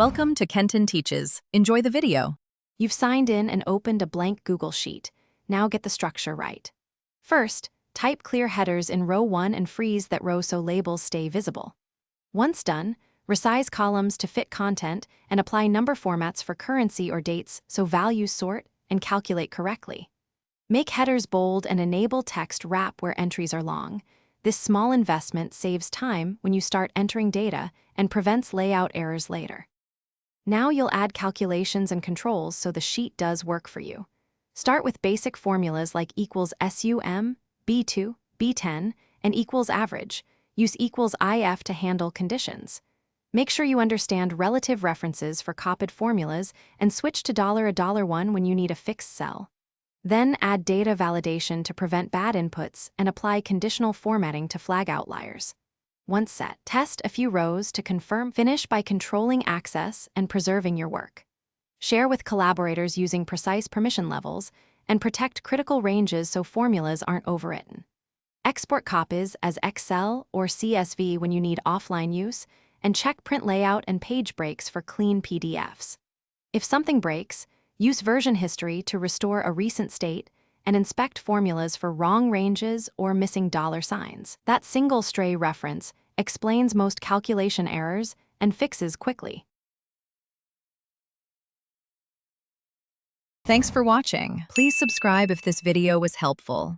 Welcome to Kenton Teaches. Enjoy the video. You've signed in and opened a blank Google Sheet. Now get the structure right. First, type clear headers in row 1 and freeze that row so labels stay visible. Once done, resize columns to fit content and apply number formats for currency or dates so values sort and calculate correctly. Make headers bold and enable text wrap where entries are long. This small investment saves time when you start entering data and prevents layout errors later. Now you'll add calculations and controls so the sheet does work for you. Start with basic formulas like equals SUM, B2, B10, and equals average. Use equals IF to handle conditions. Make sure you understand relative references for copied formulas and switch to $1 when you need a fixed cell. Then add data validation to prevent bad inputs and apply conditional formatting to flag outliers. Once set, test a few rows to confirm. Finish by controlling access and preserving your work. Share with collaborators using precise permission levels and protect critical ranges so formulas aren't overwritten. Export copies as Excel or CSV when you need offline use, and check print layout and page breaks for clean PDFs. If something breaks, use version history to restore a recent state and inspect formulas for wrong ranges or missing dollar signs. That single stray reference explains most calculation errors and fixes quickly. Thanks for watching. Please subscribe if this video was helpful.